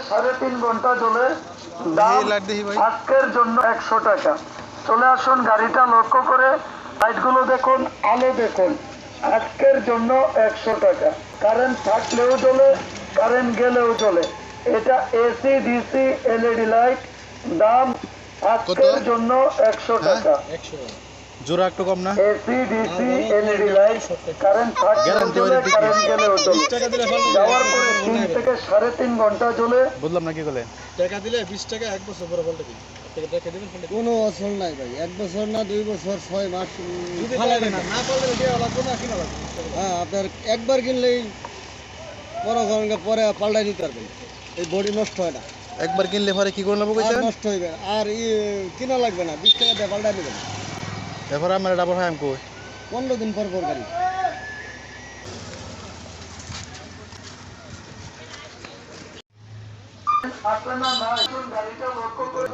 3.5 ঘন্টা চলে। দাম আজকের জন্য 100 টাকা। চলে আসুন, গাড়িটা লক্ষ্য করে লাইটগুলো দেখুন, আলো দেখুন। আজকের জন্য 100 টাকা। কারেন্ট থাকলেও চলে, কারেন্ট গেলেও চলে। এটা এসি ডিসি এলইডি লাইট। দাম আজকের জন্য 100 টাকা। জোড়া একটু কম না? AC DC LED light, current থাকলেও চলে, কারেন্ট গেলেও চলে। যাওয়ার পরে 3 থেকে 3.5 ঘন্টা চলে। বুঝলাম না কি বলে। টাকা দিলে 20 টাকা 1 বছর পরে পাল্টে দিন। টাকা দিবেন কোনো বছর নাই ভাই, 1 বছর না 2 বছর 6 মাস ফালাবে না, না পারলে দেওয়া লাগবে না, কিনা লাগবে। হ্যাঁ, আপনার একবার কিনলেই বড় ঘন্টা পরে পাল্টাই দিতে পারবেন। এই বডি নষ্ট হয় না। একবার কিনলে পরে কি করে নেবো কইছেন? নষ্ট হইবে আর কিনা লাগবে না, 20 টাকা দিয়ে পাল্টাই দিবেন। এরপর আমার ডাবল হয় আমি কই 15 দিন পর পর গাড়ি। আপনারা না গাড়িটা লক্ষ্য করে